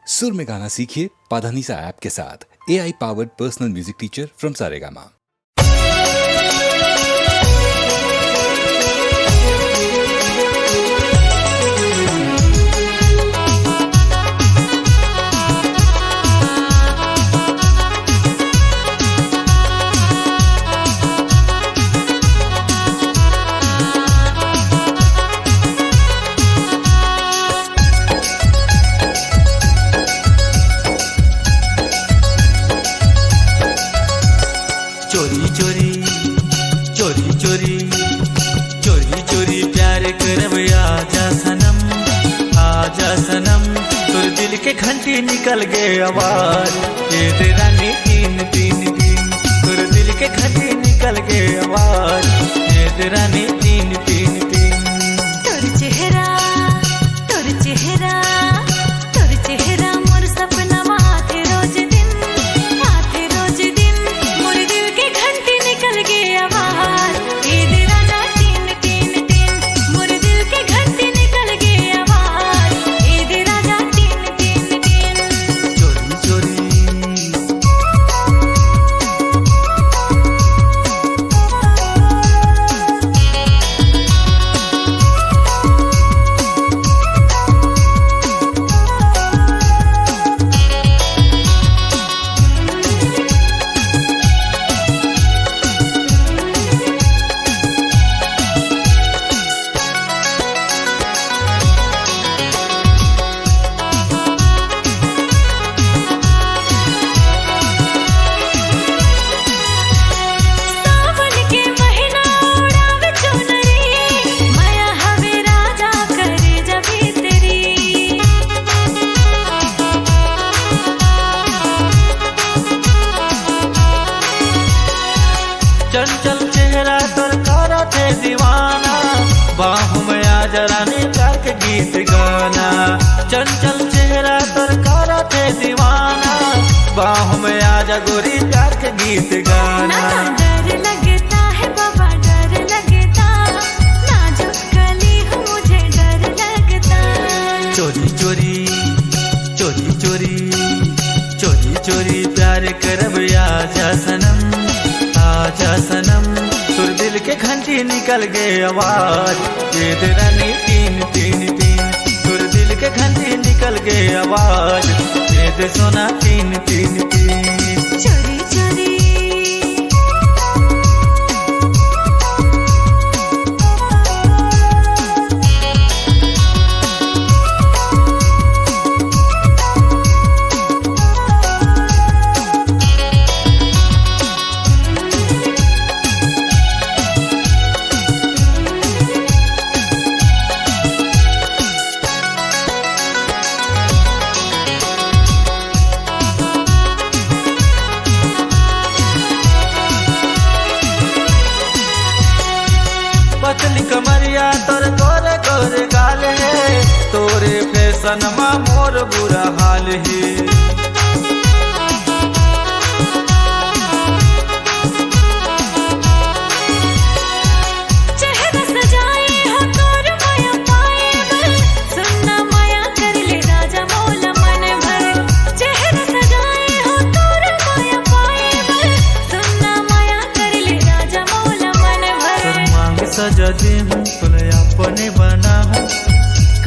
सुर में गाना सीखिए पाधानीसा ऐप के साथ। AI powered personal music teacher from Saregama. चोरी चोरी चोरी चोरी चोरी चोरी प्यार करब आजा सनम तोर दिल के घंटी निकल गए आवाज ये रानी तीन तीन तीन तोर दिल के घंटी निकल गए आवाज ये रानी तीन तीन तीन तोर चेहरा मोर सपना आते रोज दिन मोर दिल के घंटी निकल गए आवाज ये राजा तीन तीन तीन मोर दिल के घंटी निकल गए आवाज ये राजा तीन तीन तीन चोरी चोरी सावन के महीना उड़ावे चुनरी माया हवे राजा करे जभी तेरी चंचल चेहरा तोर करा थे दीवाना बाहों में आजा रानी प्यार के गीत गाना चंचल चेहरा तोर करा थे दीवाना बाहों में आजा गोरी प्यार के गीत गाना ना डर लगता है बाबा डर लगता नाजुक कली हूँ मुझे डर लगता चोरी चोरी चोरी चोरी चोरी चोरी प्यार करब आजा सनम तुर दिल के घंटी निकल गए आवाज ये रानी तीन तीन तीन तुर दिल के घंटी निकल गए आवाज ये सोना तीन तीन तीन चोरी चोरी पतली कमरिया तोर गोरे गोरे गाल है तोरे फैशन मा मोर बुरा हाल है चेहरा सजाए हो तोर माया पाए बर सुनना माया कर ले राजा मौला मन भर चेहरा सजाए हो तोर माया पाए बर सुनना माया कर ले राजा मौला मन तोर भर मांग सजा दे हूँ तोले अपने बना हूँ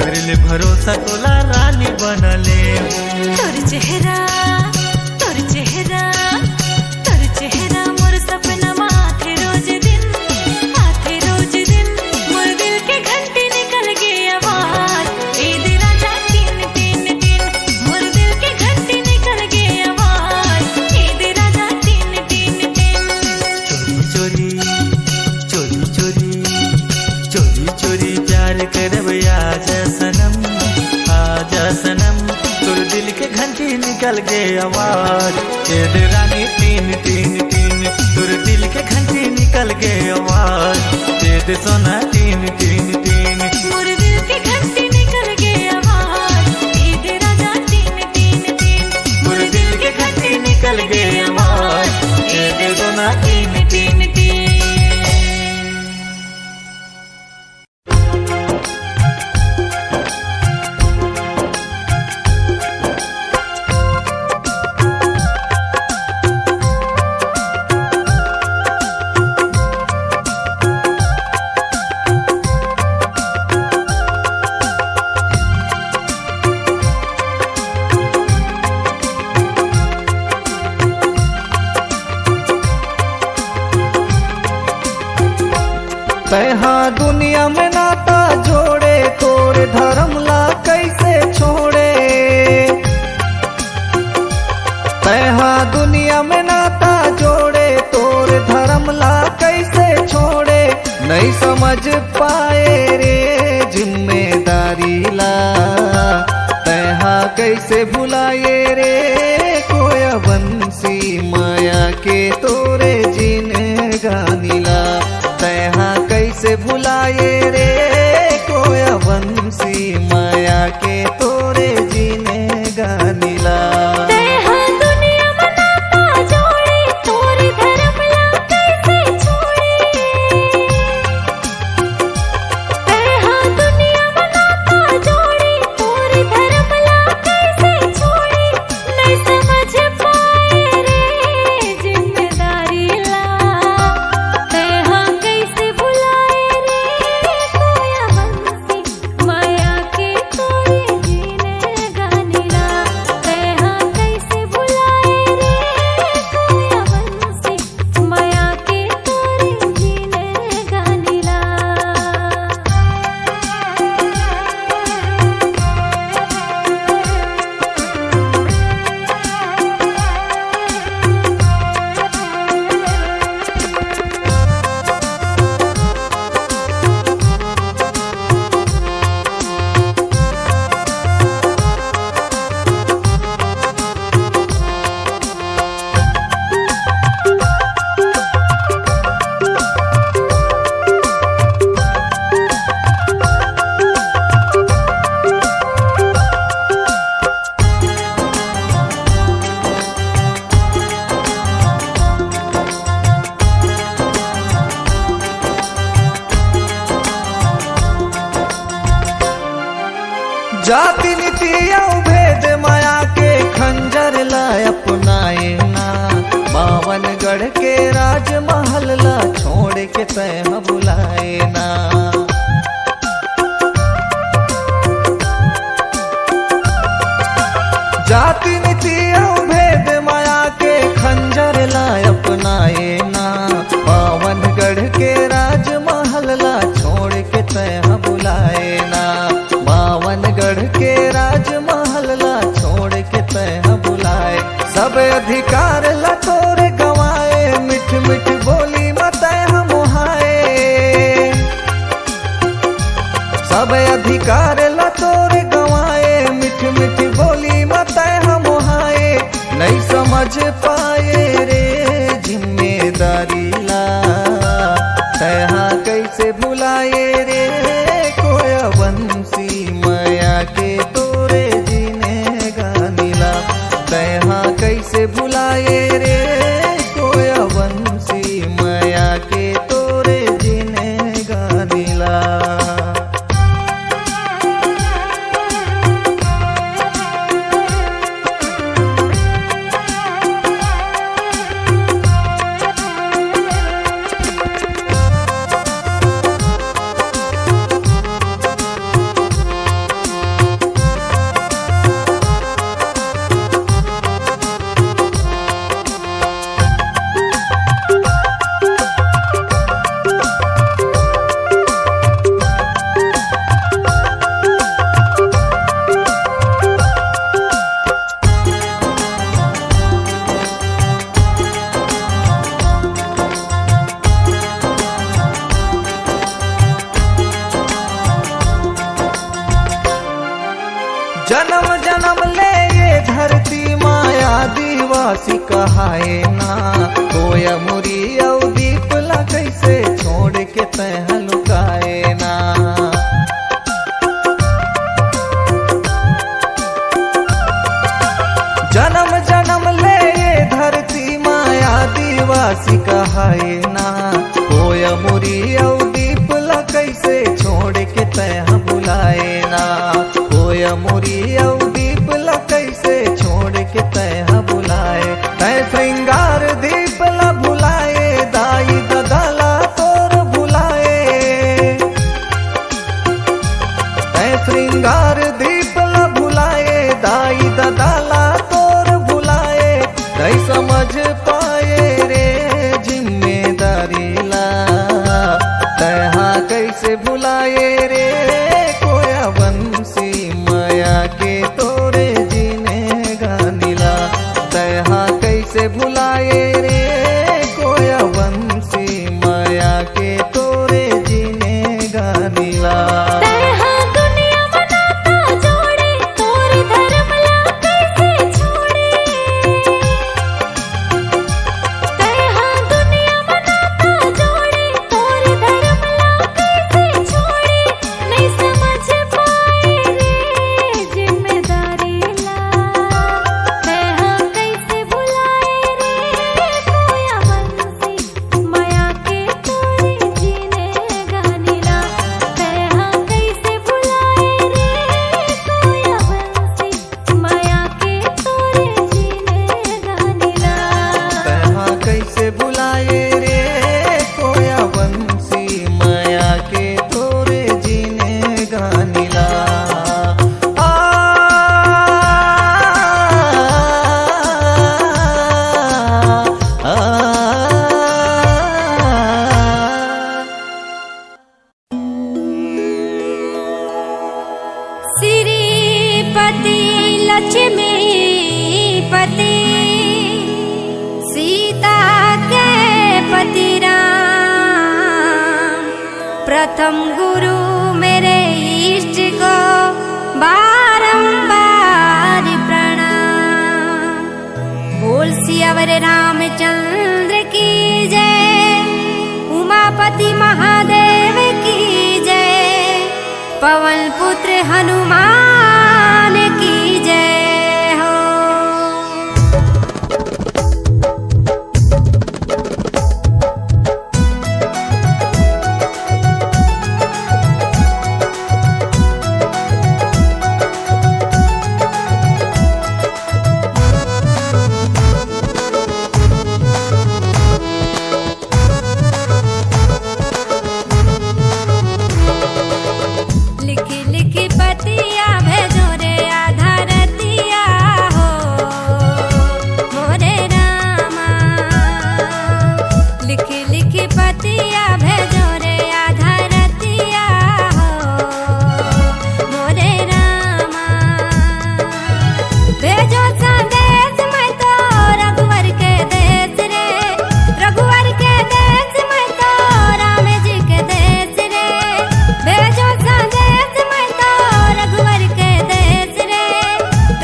कर ले भरोसा तोला रानी बना ले तोर चेहरा मोर सपना आते रोज दिन मोर दिल के घंटी निकल गए आवाज ये राजा तीन तीन तीन मोर दिल के घंटी निकल गए आवाज ये राजा तीन तीन तीन चोरी चोरी चोरी चोरी चोरी चोरी प्यार करब आजा सनम तोर दिल के घंटी निकल गए आवाज ये रानी तीन तीन तीन तोर दिल के घंटी निकल गए आवाज ये सोना तीन तीन तीन मोर दिल के घंटी निकल गए आवाज ये राजा तीन तीन तीन मोर दिल के घंटी निकल गए आवाज ये सोना तीन तीन तीन तैहा दुनिया में नाता जोड़े तोर धर्म ला कैसे छोड़े। तैहा दुनिया में नाता जोड़े तोर धर्म ला कैसे छोड़े। नहीं समझ पाए रे जिम्मेदारी ला, तैहा कैसे भुलाए रे कोया बंसी माया के तोरे जीने गानीला। तैहा कैसे भुलाए रे कोया बंसी माया के तोरे जीने गानीला। जाति नीति भेद माया के खंजर ला अपनाए ना। बावनगढ़ के राजमहल ला छोड़ के तैह बुलाए ना। जाति नीति भेद माया के खंजर ला अपनाए ना। बावनगढ़ के राजमहल ला छोड़ के तैह बुलाए ना। बावनगढ़ के राजमहल ला छोड़ के तैह बुलाए। सब अधिकार ला तोरे गवाए, मिठ मिठ बोली मत हम मुहाए। सब अधिकार ला तोरे गवाए, मिठ मिठ बोली मत हम मुहाए। नहीं समझ पाए रे जिम्मेदारी ला, तैहा कैसे भुलाए रे कोया बंसी माया के तोरे जीने गानीला। तैहा कैसे भुलाए रे कोया बंसी माया के तोरे जीने गानीला। जन्म जन्म ले ये धरती माया दिवासी कहाए ना। कोया मुरी दीप ला कैसे छोड़ के तैह लुकाए ना। जन्म जन्म ले ये धरती माया दिवासी कहाए ना। कोया मुरी दीप ला कैसे छोड़ के तैह बुलाए ना। कोया मुरी दीप ला कैसे छोड़ के तैह बुलाए। तै श्रृंगार दीप ला भुलाए, दाई ददाला तोर भुलाए। तै श्रृंगार दीप ला भुलाए, दाई ददाला तोर भुलाए। नहीं समझ पाए रे जिम्मेदारी ला, तैहा प्रथम गुरु मेरे इष्ट को बारंबार प्रणाम। बोल सियावर रामचंद्र की जय, उमापति महादेव की जय, पवन पुत्र हनुमान की जय हो। लिखी लिखी पतिया भेजो रे आधारतिया हो मोरे रामा। लिखी लिखी पतिया भेजो रे आधारतिया हो मोरे रामा। भेजो संदेश मैं तो रघुवर के देश रे, रघुवर के देश मैं तो राम जी के देश रे। भेजो संदेश मैं तो रघुवर के देश रे,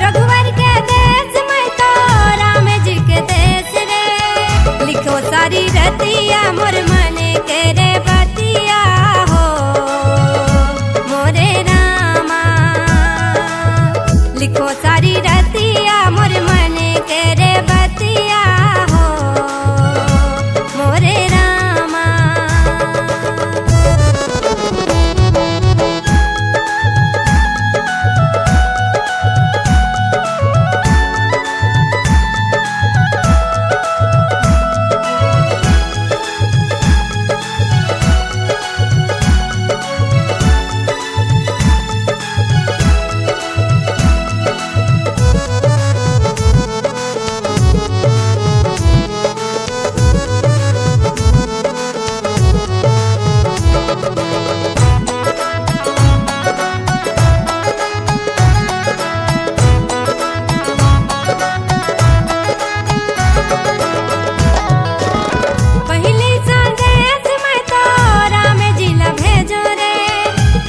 रघुवर के देश मैं तो राम जी के देश रे। लिखो सारी रतिया मोर मन के रे बतिया हो मोरे रामा। लिखो सारी रतिया मोर मन के रे बतिया हो मोरे रामा। पहली संदेश मैं तो राम जी ला भेजो रे,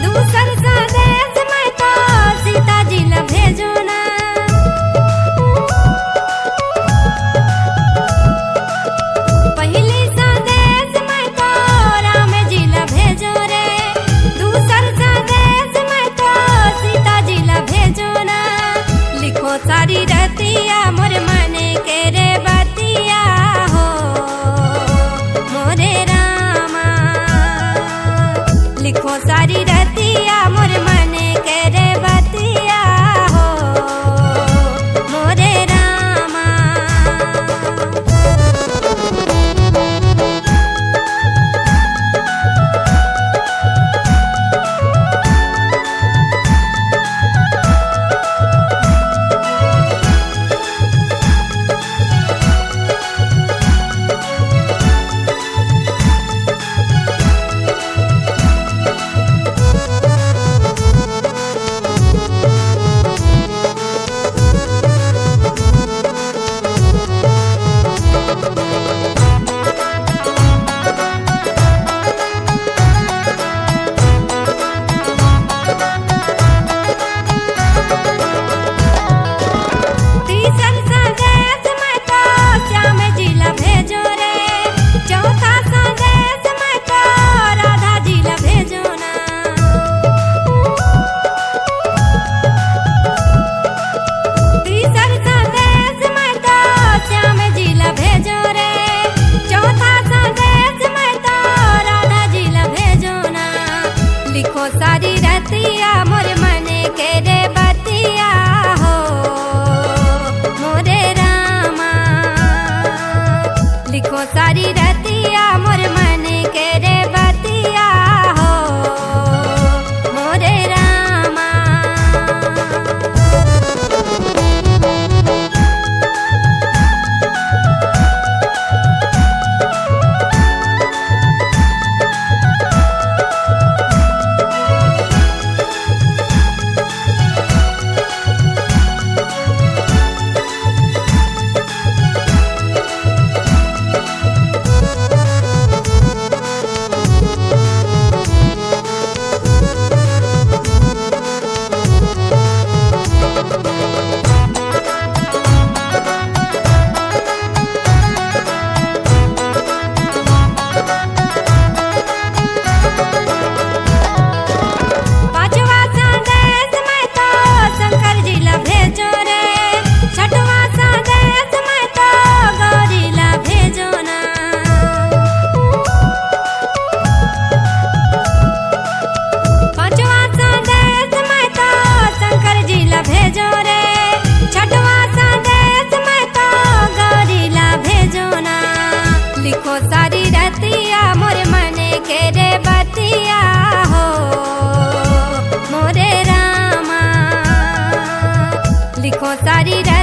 दूसर संदेश मैं तो सीता जी ला भेजो ना। पहली संदेश मैं तो राम जी ला भेजो रे, दूसर संदेश मैं तो सीता जी ला भेजो ना। लिखो सारी रतिया मोर मन के रे बतिया हो मोरे रामा। लिखो सारी रतिया मोर मन के रे बतिया हो मोरे रामा।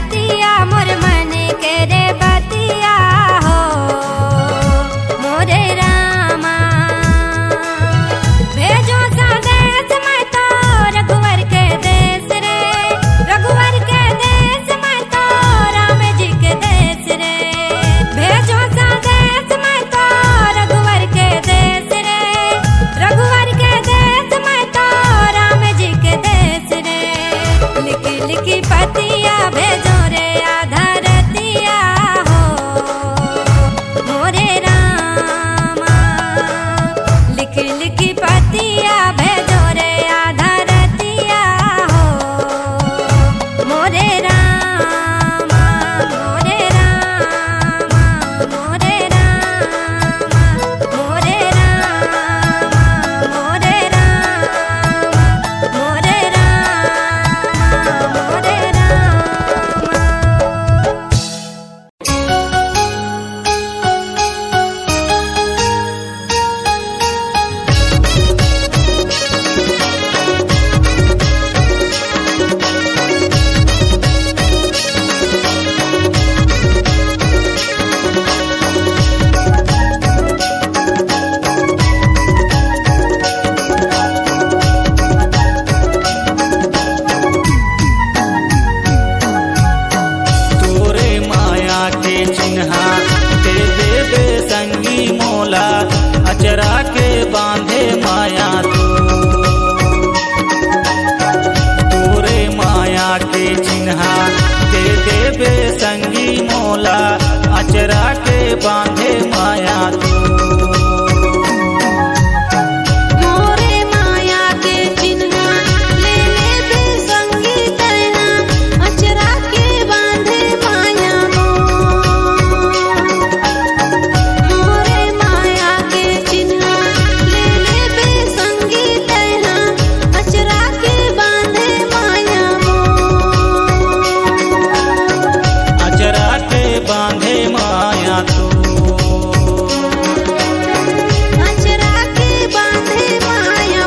रतिया मोर मन के रे बतिया हो मोरे रामा भेजो संदेश मैं तो रघुवर के देश रे रघुवर के देश मैं तो राम जी के देश रे भेजो संदेश मैं तो रघुवर के देश रे रघुवर के देश मैं तो राम जी के देश रे लिखी लिखी पतिया भेजो रे आधा रतिया हो मोरे रामा लिखी लिखी पतिया भेजो रे आधा रतिया हो मोरे रामा मोरे रामा मोरे रामा मोरे रामा मोरे रामा मोरे रामा मोरे रामा तोरे माया के चिन्हा दे देवे संगी मोला अचरा के बांधे माया तोरे माया के चिन्हा दे देवे संगी मोला अचरा के बांधे माया मोरे माया के चिन्हा ले ले बे संगी तैना अचरा के बांधे माया मोरे माया के चिन्हा ले ले बे संगी तैना अचरा के बांधे माया अचरा के बांधे माया अचरा के बांधे माया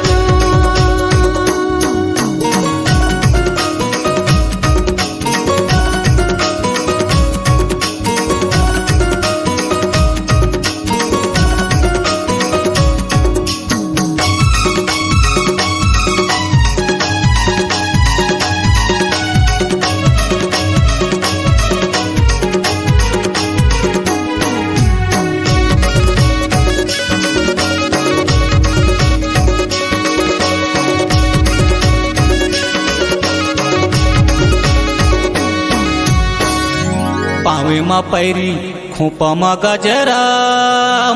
पावे म पैरी खोपा म गजरा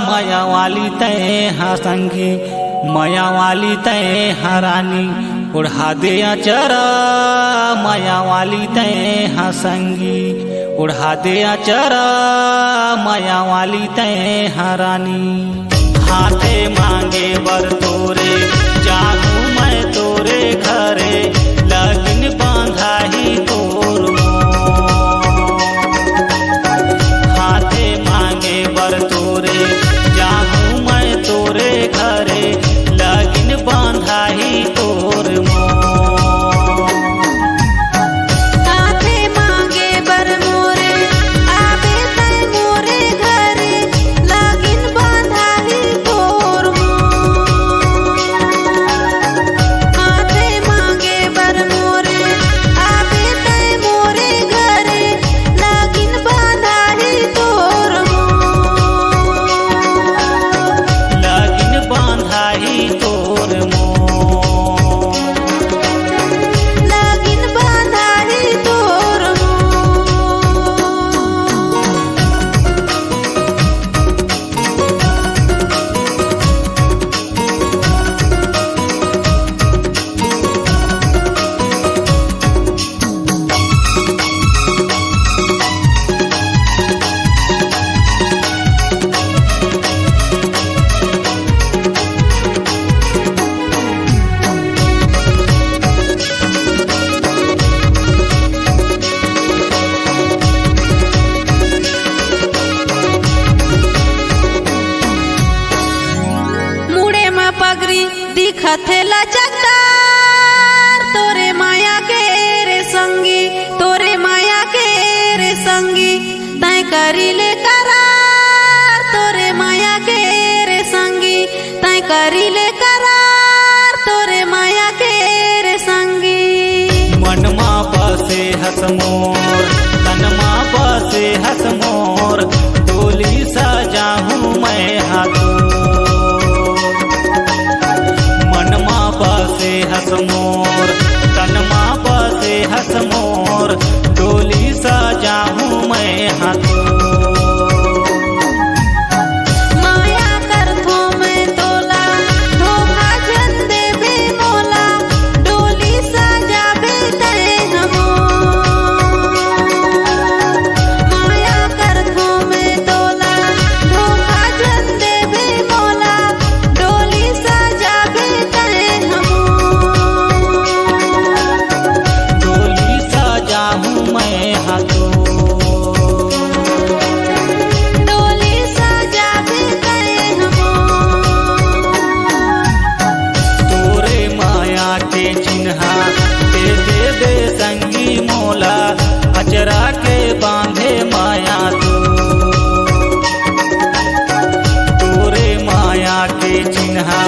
माया वाली तय हा संगी माया वाली तय हा रानी उड़ा दे अचरा माया वाली तय हा संगी उड़ा दे अचरा माया वाली तय हा रानी हाथे मांगे बर तोरे जाहू मैं तोरे घरे लगन बांधा ही तोर हाथे मांगे बर तोरे जाहू मैं तोरे घरे लगन बांधा ही तोर काथे मांगे बर मोरे आवे तै मोरे घरे लागिन बांधाही तोर काथे मांगे बर मोरे आवे तै मोरे घरे लागिन बांधाही तोर लगन बांधा ही तोर लागिन बांधाही तोर दिखथेला चकदार तोरे माया के रे संगी तोरे माया के हस मोर तनमा बसे हस मोर डोली सजाहूँ मैं हाथों मनमा बसे हस मोर तनमा बसे हस मोर डोली सजाहूँ मैं हाथों माया करथो मैं तोला धोखा जन देबे मोला डोली सजाबे तय हमो माया करथो मैं तोला धोखा जन देबे मोला डोली सजाबे तय हमो डोली सजाहूँ मैं हाथों डोली सजाबे तय हमो तोरे माया के चिन्हा दे देबे संगी मोला अचरा के बांधे माया तोरे माया के चिन्हा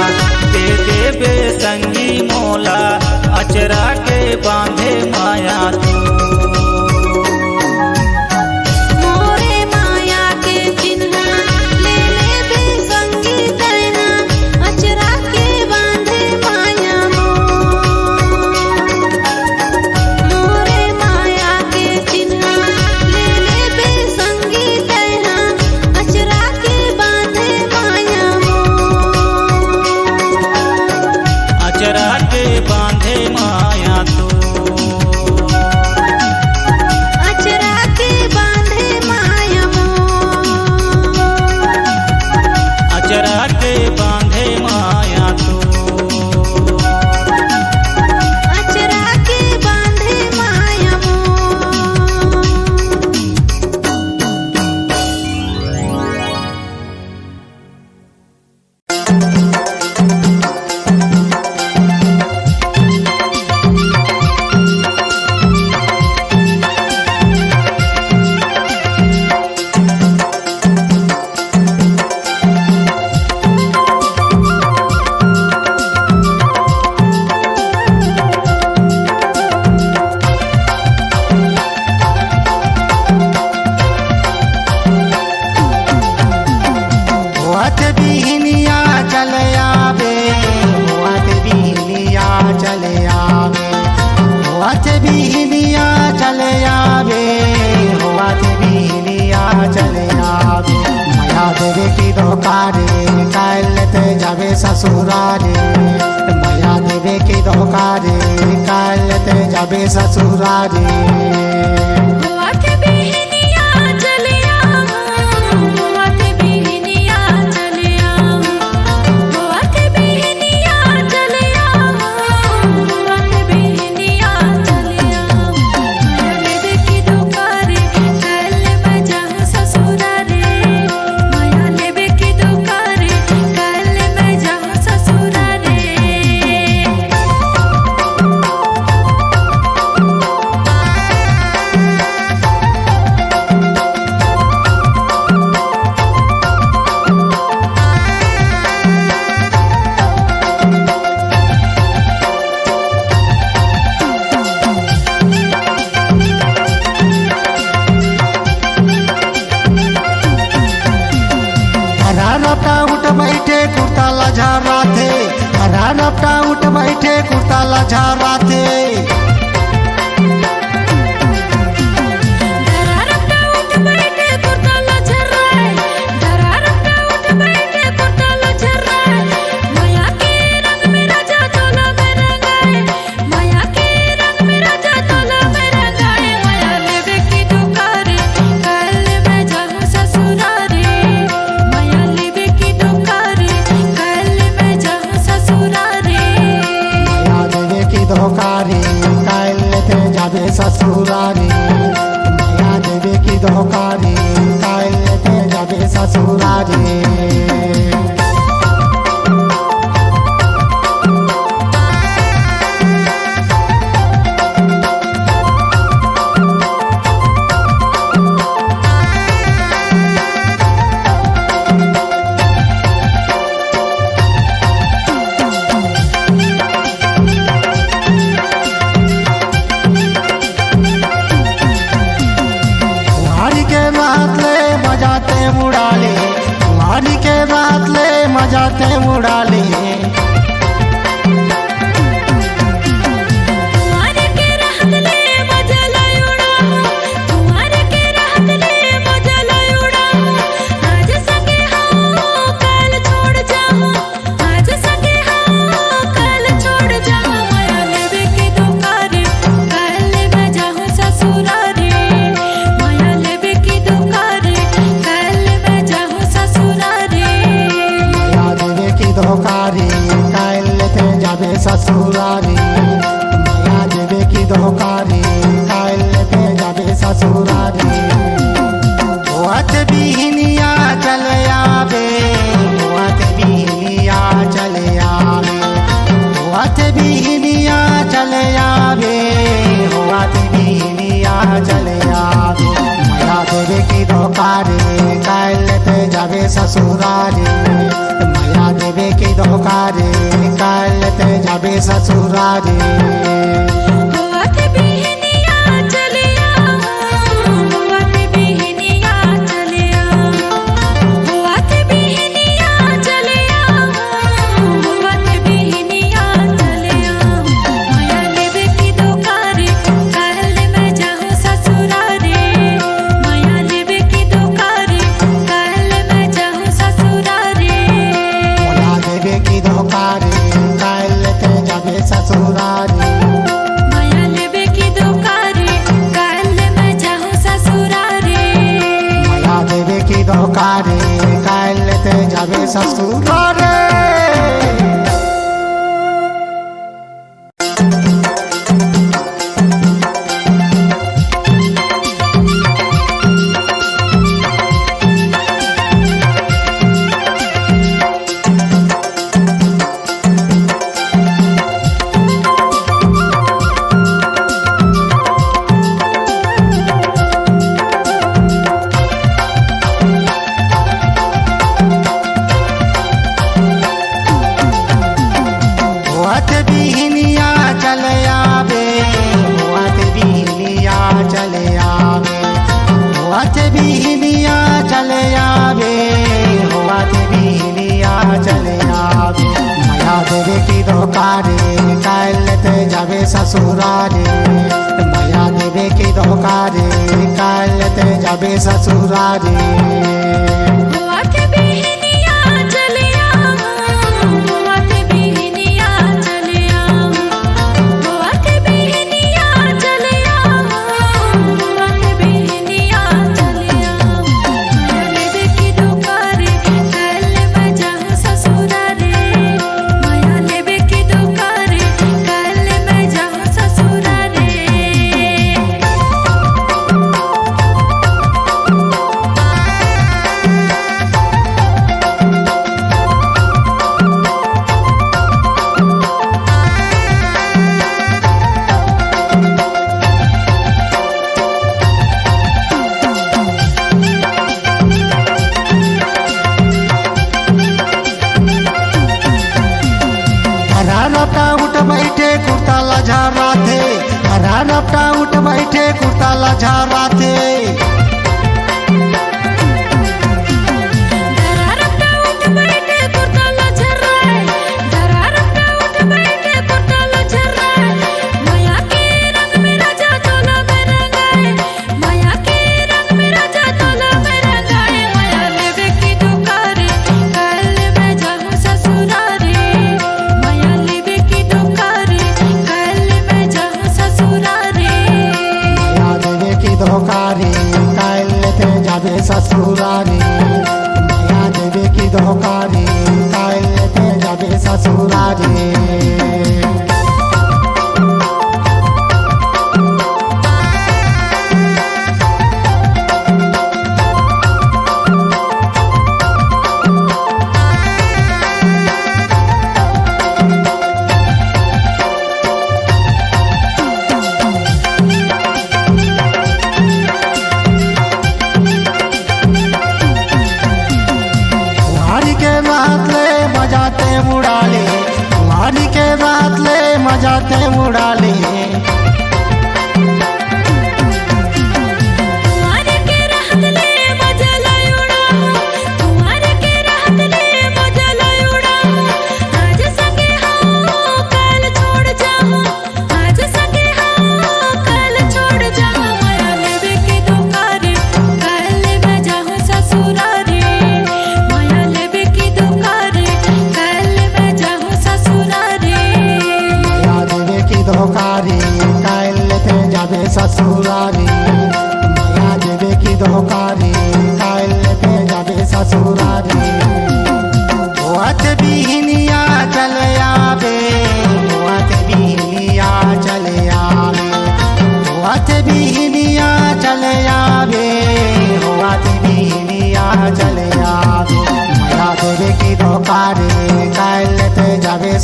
दे देबे संगी मोला अचरा के बांधे माया मोरे माया के चिन्हा ले लेबे संगी तैहा अचरा के बांधे माया मोरे माया के चिन्हा ले लेबे संगी तैहा अचरा के बांधे माया अचरा के बांधे माया अचरा के बांधे माया अचरा के बांधे माया अचरा के बांधे माया होत बिहनिया चले आवे होत बिहनिया चले आवे होत बिहनिया चले आवे होत बिहनिया चले आवे माया देवे की धोखारे काल ते जावे ससुरारे माया देवे की धोखारे काल ते जावे ससुरारे हुआत बिहनिया चले आओ हुआत बिहनिया चले आओ हुआत बिहनिया चले आओ हुआत बिहनिया चले आओ माया लेबे की दुकारे कल मैं जाऊँ ससुरारे माया लेबे की दुकारे कल मैं जाऊँ ससुरारे हरा रपटा उठ बैठे कुर्ता लझारा थे हरा रपटा उठ बैठे कुर्ता लझारा थे दरारपटा उठ बैठे कुर्ता लझराए दरारपटा उठ बैठे कुर्ता लझराए माया के रंग में राजा तोला में रंगाए माया के रंग में राजा तोला में रंगाए माया लेबे की दुकारे कल मैं जाऊँ ससुरारे माया लेबे की दुकारे कल मैं जाऊँ ससुरारे माया देवे की धोखारे कुमारी के बातले मजाते मुड़ाले कुमारी के बातले मजाते मुड़ाले तुम्हारे के रहत ले मजा लयुड़ा तुम्हारे के रहत ले मजा लयुड़ा आज संगे हो कल छोड़ जाऊं आज संगे हो कल छोड़ जाऊं माया लेवे के दुकारे कल ले जाऊं ससुरारे माया लेवे के दुकारे कल ले जाऊं ससुरारे माया देवे की धोकारी काल ते जाबे ससुरारी माया देवे की धोकारी काल ते जाबे ससुरारी होत बिहनिया चल आवे होत बिहनिया चल आवे होत बिहनिया चल आवे होत बिहनिया चल आवे माया देवे की धोकारी काल ते जाबे ससुरारी माया देवे की धोकारी काल ते जाबे ससुरारी होत बिहनिया चले होत बिहनिया चले होत बिहनिया चले होत बिहनिया चले माया लेवे की दुकारे कल मैं जाऊं ससुरारे माया लेवे की दुकारे कल मैं जाऊं ससुरारे माया देवे की धोकारी काल ते जाबे ससुरारी माया लेवे की दुकारे कल मैं जाऊं ससुरारे माया देवे की धोकारी काल ते जाबे ससुरारी होत बिहनिया चल आवे होत बिहनिया चल आवे होत बिहनिया चल आवे होत बिहनिया चल आवे माया देवे की धोकारी काल ते जाबे ससुरारी माया देवे की धोकारी काल ते जाबे ससुरारी होत बिहनिया चले होत बिहनिया चले होत बिहनिया चले होत बिहनिया चले माया लेवे की दुकारे कल मैं जाऊं ससुरारे माया लेवे की दुकारे कल मैं जाऊं ससुरारे हरा रपटा उठ बैठे कुर्ता लझारा थे हरा रपटा उठ बैठे कुर्ता लझारा थे दरारपटा उठ बैठे कुर्ता लझराए दरारपटा उठ बैठे कुर्ता लझराए माया के रंग में राजा तोला में रंगाए माया के रंग में राजा तोला में रंगाए माया लेवे की दुकारे कल मैं जाऊं ससुरारे माया लेवे की दुकारे कल मैं जाऊं ससुरारे माया देवे की धोकारी काल ते जाबे ससुरारी माया देवे की धोकारी काल ते जाबे ससुरारी मजाते मुड़ाले तुम्हारे के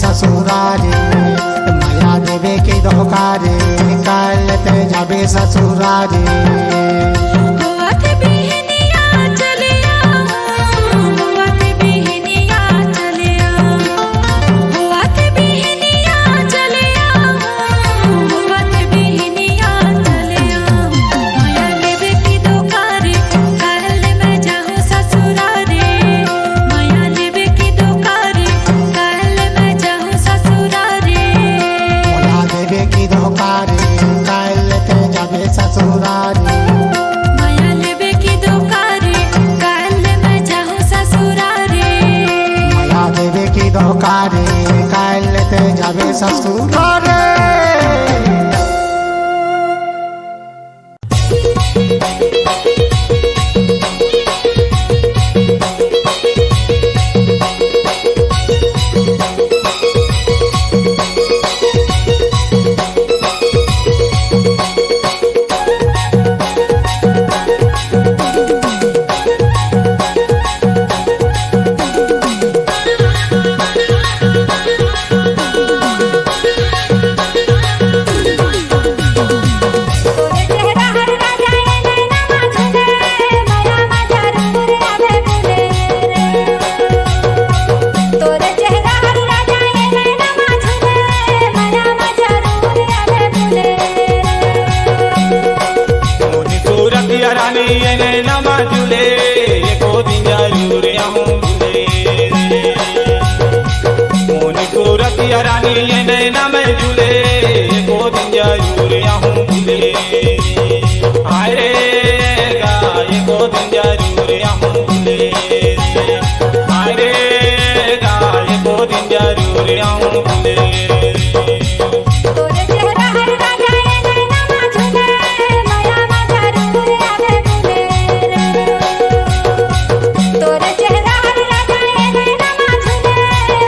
ससुरारी माया देवे की धोकारी काल ते जाबे ससुरारी होवत बिहनिया चलिया होवत बिहनिया चलिया होवत बिहनिया चलिया होवत बिहनिया चलिया माया लेवे की दोकारी काल मैं जाऊं ससुरारी माया लेवे की दोकारी काल मैं जाऊं ससुरारी माया देवे की धोकारी काल ते जाबे ससुरारी माया लेवे की दोकारी काल मैं जाऊं ससुरारी माया देवे की धोकारी काल ते जाबे ससुरारी तोरे चेहरा हर राजा ये नैना माझुले माया माझ्या रूर आवे बुले तोरे चेहरा हर राजा ये नैना माझुले माया माझ्या रूर आवे बुले मोनी सूरतिया रानी ये नैना माजुले एको दिन जरूर आऊं भूले मोनी सूरतिया रानी ये नैना में झूले एको दिन जरूर आऊं भूले हाय रे गा एको दिन जरूर आऊं भूले हाय रे गा एको दिन जरूर आऊं भूले तोरे चेहरा हर राजा ये नैना माझुले माया माझ्या रूर आवे बुले तोरे चेहरा हर राजा ये नैना माझुले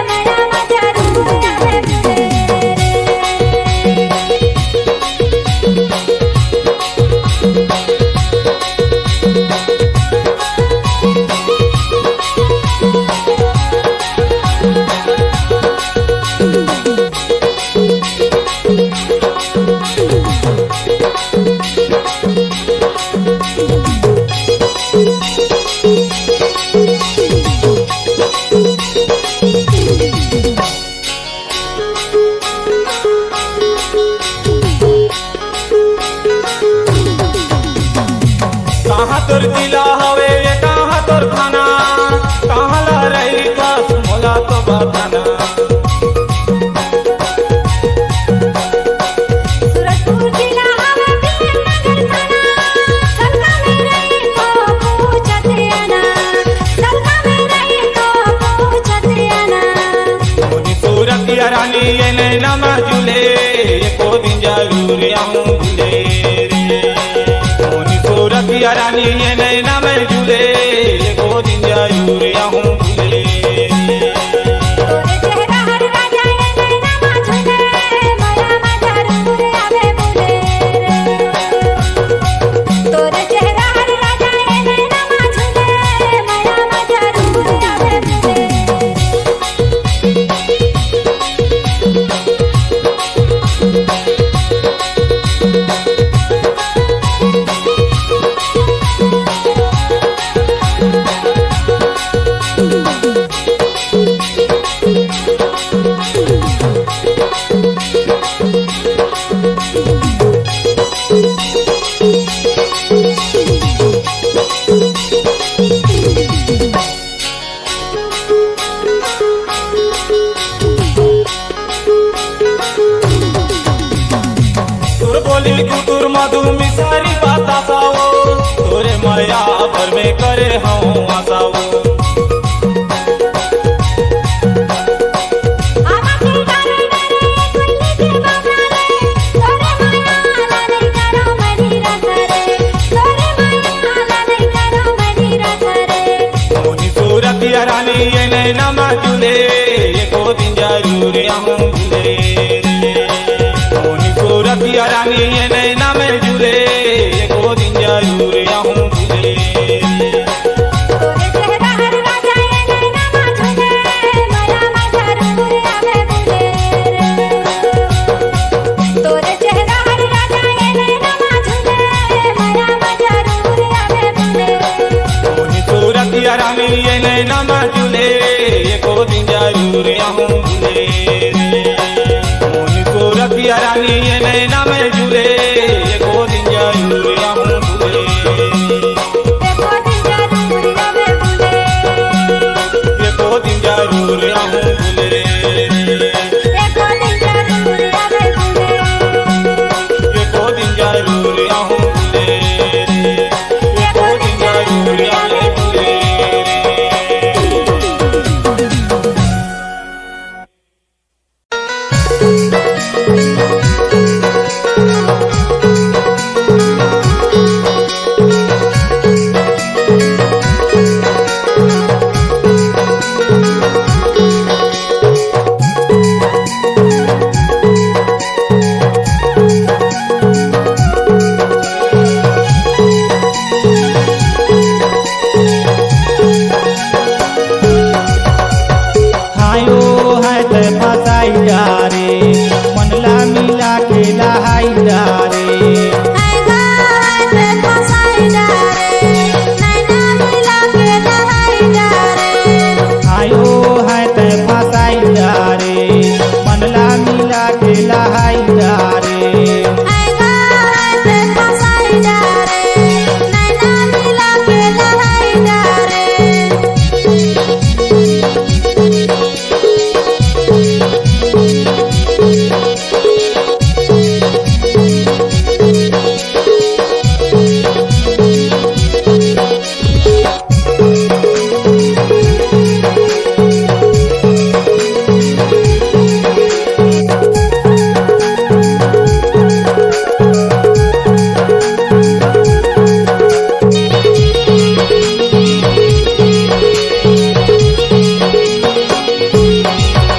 माया माझ्या रूर आवे बुले कहाँ तोर जिला हवे कहाँ तोर खाना कहाँ ला रही बस मोला तो बताना सूरजपुर जिला हवे बिहार नगर थाना सबका मेरे को पूछते आना सबका मेरे को पूछते आना मोनी सूरतिया रानी ये नैना माजुले एको दिन जरूर आऊं भूले मोनी सूरतिया रानी ये नैना में झूले एको दिन जरूर आऊं भूले तोरे चेहरा हर राजा ये नैना माझुले माया माझ्या रूर आवे बुले तोरे चेहरा हर राजा ये नैना माझुले माया माझ्या रूर आवे बुले तुर बोली कुतुर मधु मिसारी बात आसाओ तोरे माया पर में करे हूँ आसाओ आमा के डरे डरे कोई के बाबा रे तोरे माया ला नहीं करो मनी रस रे तोरे माया ला नहीं करो मनी रस रे मोनी सूरतिया रानी ये नैना माजुले एको दिन जरूर आऊं भूले मोनी सूरतिया रानी ये नैना में झूले एको दिन जरूर आऊं भूले तोरे चेहरा हर राजा ये नैना माझुले माया माझ्या रूर आवे बुले रखिया रानी ये नैना में झूले एको दिन जरूर आऊं झूले मोनी को रखिया रानी ये नैना में झूले एको दिन जरूर आऊं झूले एको दिन जरूर आवे बुले एको दिन जरूर आऊं झूले एको दिन जरूर आवे बुले एको दिन जरूर आऊं झूले एको दिन जरूर आऊं झूले हायो है ते फसाई जा रे मनला मिला के लहाई जा रे आएगा ते फसाई जा रे नैना मिला के नहाई जा रे हायो है ते फसाई जा रे मनला मिला के लहाई जा रे आएगा ते फसाई जा रे नैना मिला के नहाई जा रे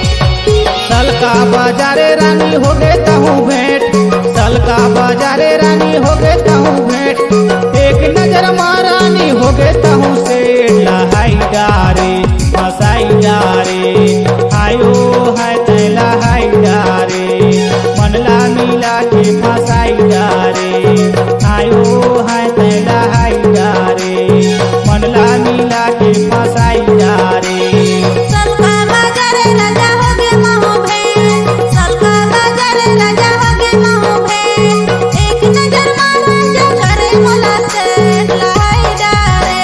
सलका बाजारे रानी हो गए तहूँ भेंट सलका बाजारे रानी हो गए तहूँ भेंट एक नजर मारानी हो गए तहूँ से लहाई डारे फसाई डारे आयो है ते लहाई डारे मनला मिला के फसाई डारे आयो है ते लहाई डारे मनला मिला के फसाई डारे सलका बाजारे राजा हो गे महू भेंट सलका बाजारे राजा हो गे महू भेंट एक नजर मारा जो करे मोला से लहाई डारे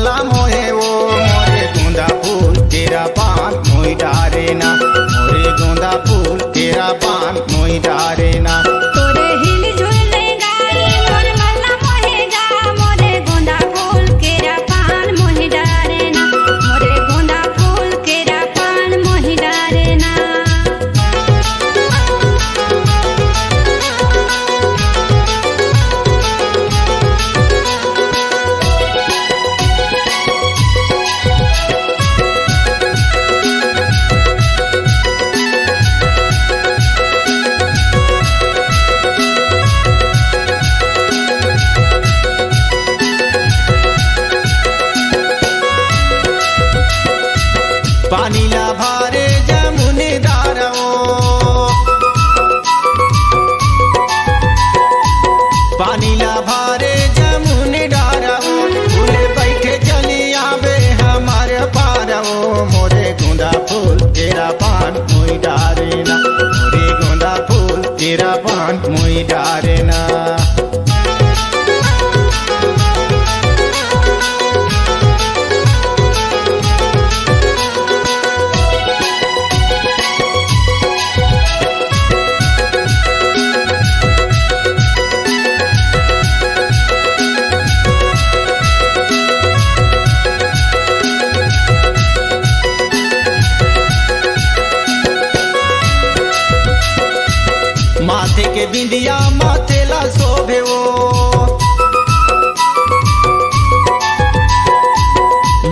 मल्ला मोहे वो मोरे गोंदा फूल तेरा पान मोई डारे ना मोरे गोंदा फूल तेरा पान मोई डारे ना तोरे हिल झुल गाई मोर मल्ला मोहेगा मोरे गोंदा फूल केरा पान मोहि डारे ना मोरे गोंदा फूल केरा पान मोहि डारे ना पानी ला भारे जमुने दारो पानी ला भारे जमुने डारो फूले बैठे चली आवे हमारे पारो मोरे गोंदा फूल तेरा पान मोई डारे ना मोरे गोंदा फूल तेरा पान मोई डारे ना माथे के बिंदिया माथे ला शोभे वो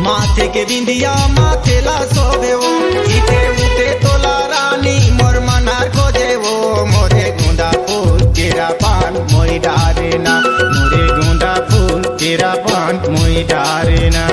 माथे के बिंदिया माथे ला शोभे वो इते उते तोला रानी मोर मनार खोजे वो मोरे गोंदा फूल तेरा पान मोई डारे ना मोरे गोंदा फूल तेरा पान मोई डारे ना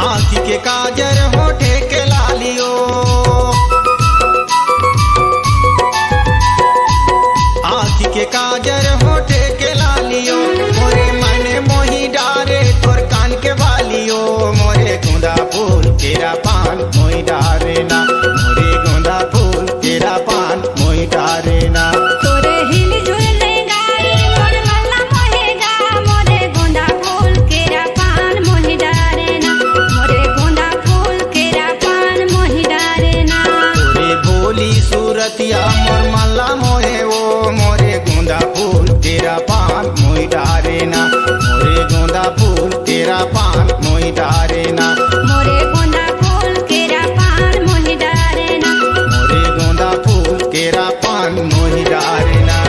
आँखी के काजर होठे के लालियो आँखी के काजर होठे के लालियो मोरे मने मोही डारे तोर कान के बालियो मोरे गोंदा फूल तेरा पान मोई डारे ना मोरे गोंदा फूल तेरा पान मोई डारे ना तोरे हिल झुल गाई मोर मल्ला मोहेगा मोरे गोंदा फूल केरा पान मोहि डारे ना मोरे गोंदा फूल केरा पान मोहि डारे ना तोरे भोली सूरतिया मोर मल्ला मोहे वो मोरे गोंदा फूल तेरा पान मोई डारे ना मोरे गोंदा फूल तेरा पान मोई डारे ना मोरे गोंदा फूल केरा पान मोहि डारे ना मोरे गोंदा फूल तेरा पान मोई डारे ना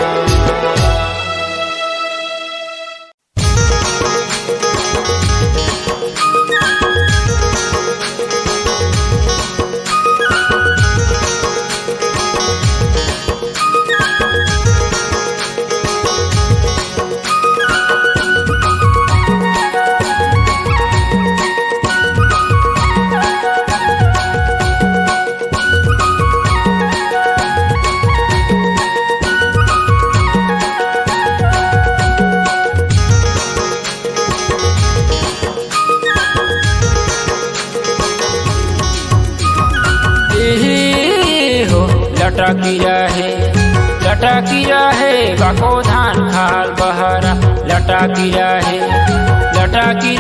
लटकी रहे बाको धान खाल बहरा लटकी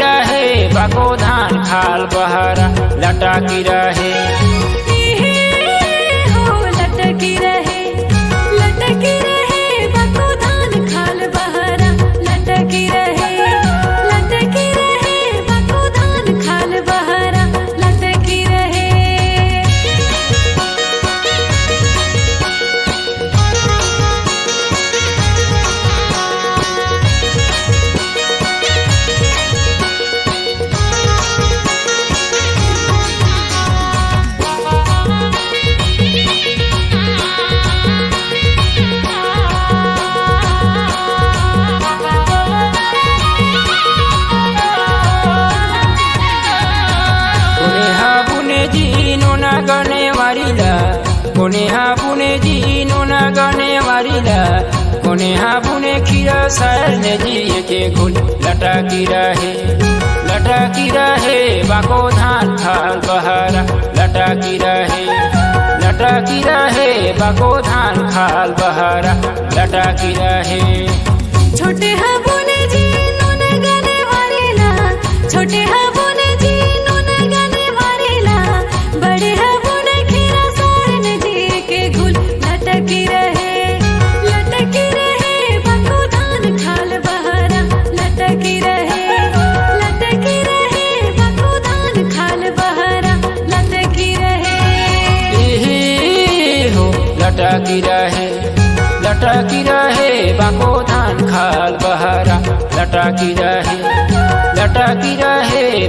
रहे बाको धान खाल बहरा लटकी रहे लटकी रहे बाको धान खाल बहरा लटकी रहे बाको धान खाल बहरा लटकी रहे कोने हाबुने जी नोना गने मारिला कोने हाबुने खीरा सार ने जी के गुल लटाकी रहे बाको धान खाल बहारा लटाकी रहे बाको धान खाल बहारा लटाकी रहे। छोटे हाबुने जी नोना गने मारिला छोटे हाबुने जी नोना गने मारिला बड़े हाबुने खीरा सार ने जी के गुल लटकी रहे बाको धान खाल बहारा लटकी रहे बाको धान खाल बहारा लटकी रहे। एहे हो लटाकी रहे बाको धान खाल बहारा लटाकी रहे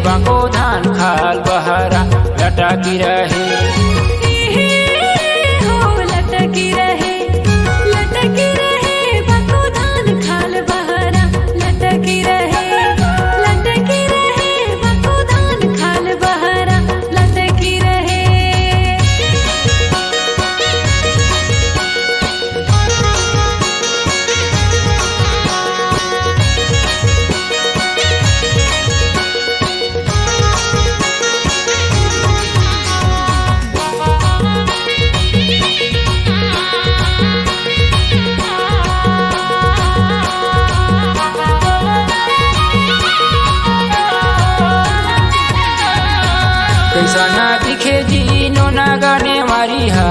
बाको धान खाल बहारा लटाकी रहे। हो लटकी रहे बाको धान खाल बहारा लटकी रहे बाको धान खाल बहारा लटकी रहे। कैसा ना दिखे जी नोना गाने वारी हा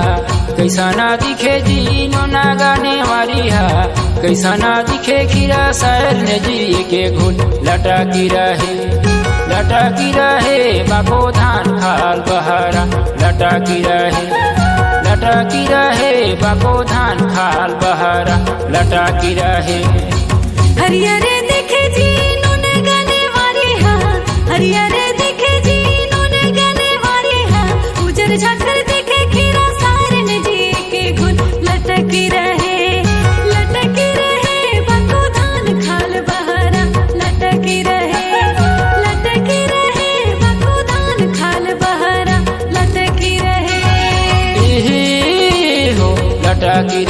कैसा ना दिखे जी नोना गाने वारी हा कैसा ना दिखे खीरा सार ने जी के गुल लटाकी रहे बाको धान खाल बहारा लटाकी रहे बाको धान खाल बहारा लटाकी रहे। हरियर दिखे जी नोना गने वारी हा हरियर दिखे जी नोना गने वारी हा उजर झाकर दिखे खीरा सार ने जी के गुल लटकी रहे बाको धान खाल बहारा लटकी रहे बाको धान खाल बहारा लटकी रहे। एहे हो लटाकी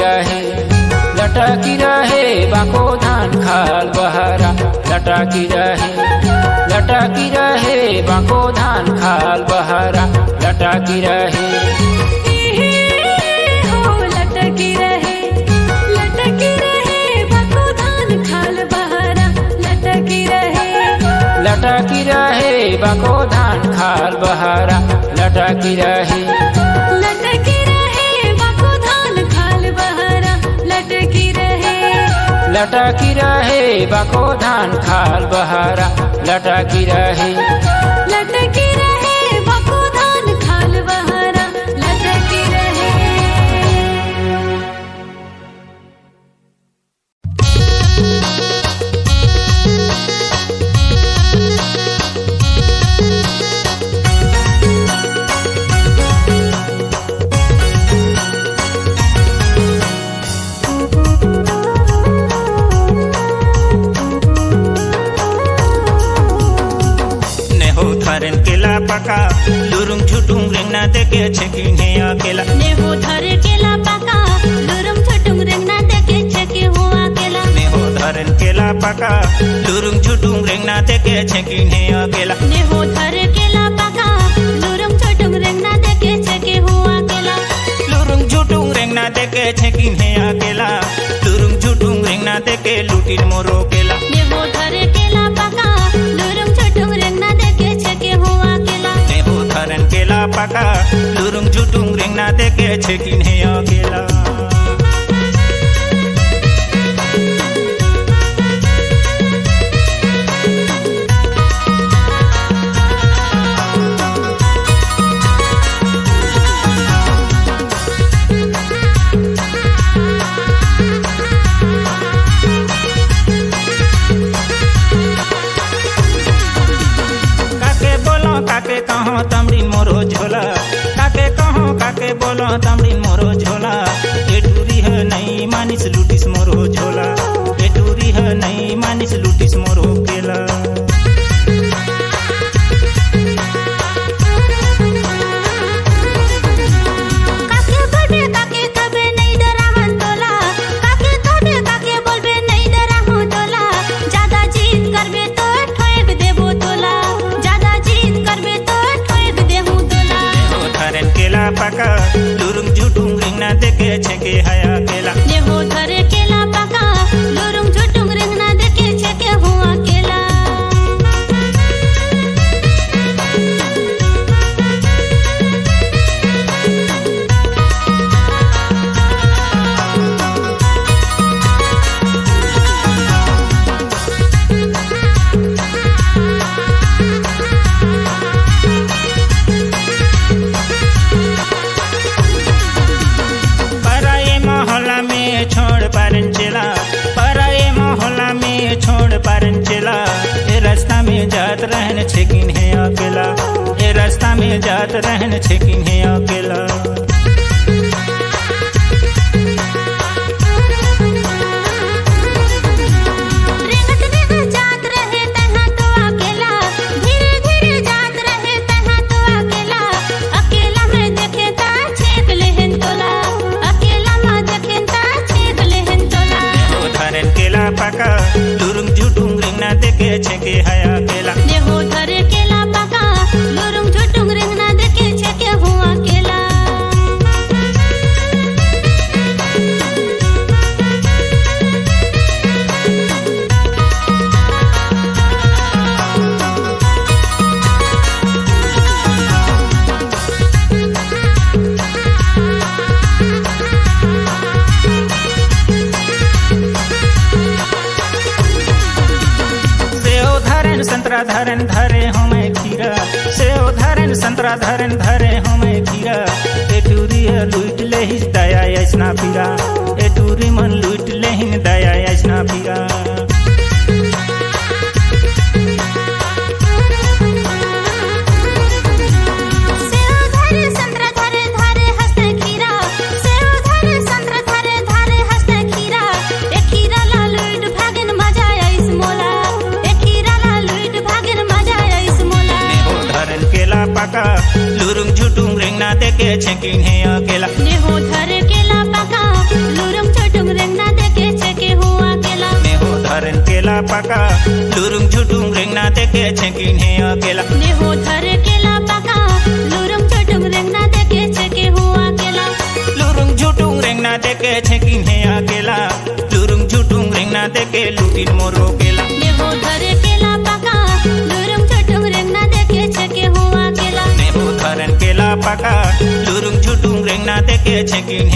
रहे बाको धान खाल बहारा लटाकी रहे बाको धान खाल बहारा लटाकी रहे। हो लटकी रहे बाको धान खाल बहारा लटकी रहे बाको धान खाल बहारा लटाकी रहे। बाको धान खाल बहारा लटकी रहे बाको धान खाल बहारा लटाकी रहे। बाको धान खाल बहारा लटकी रहे। धरन केला पका लुरुम छुटुम रेंगना देके छेकी ने अकेला ने हो धर केला पका लुरुम छुटुम रेंगना देके छेकी हो अकेला ने हो धरन केला पका लुरुम छुटुम रेंगना देके छेकी ने अकेला ने हो धर केला पका लुरुम छुटुम रेंगना देके छेकी हो अकेला लुरुम छुटुम रेंगना देके छेकी ने अकेला लुरुम छुटुम रेंगना देके लुटिन मोरो केला ने हो धर केला पका लुरुम छुटुम रेंगना देके छेकी हो अकेला ने हो धरन केला पका लुरुम छुटुम रेंगना देके छेकी ने अकेला। काके कहो तमड़ीन मोरो झोला काके बोलो तमड़ीन मोरो झोला ए टूरी है नहीं मानिस लुटिस मोरो झोला ए टूरी है नहीं मानिस लुटिस मोरो केला। काके बड़े केला पका लुरुंग झुटुंग रिंगना देखे छेके हया केला देहो धरे केला पका लुरुंग झुटुंग रिंगना देखे छेके हुआ केला रास्ता में जात रहन छेकिन है अकेला ए रास्ता में जात रहन छेकिन है अकेला पका लुरुंग झुटुंग रिंगना देखे छेके हया केला देहो धरे केला पका लुरुंग झुटुंग रिंगना देखे छेके हुआ केला संतरा धरन धरे हमें खीरा सेव धरन संतरा धरन धरे हमें खीरा एटूरी लूट ले ही दया ऐसना पीरा एटूरी मन लूट ले ही दया ऐसना पीरा पका लुरुंग झुटुंग रिंगना देखे छेकिन है अकेला नेहो धरे केला पका लुरुंग झुटुंग रिंगना देखे छेके हुआ केला नेहो धरन केला पका लुरुंग झुटुंग रिंगना देखे छेकिन है अकेला नेहो धरे केला पका लुरुंग झुटुंग रिंगना देखे छेके हुआ केला लुरुंग झुटुंग रिंगना देखे छेकिन है अकेला लुरुंग झुटुंग रिंगना देखे लुटिन मोरो केला नेहो धरे केला पका लुरुंग झुटुंग रिंगना देखे छेके हुआ केला धरन केला पका लुरुंग झुटुंग रिंगना देखे छेकिन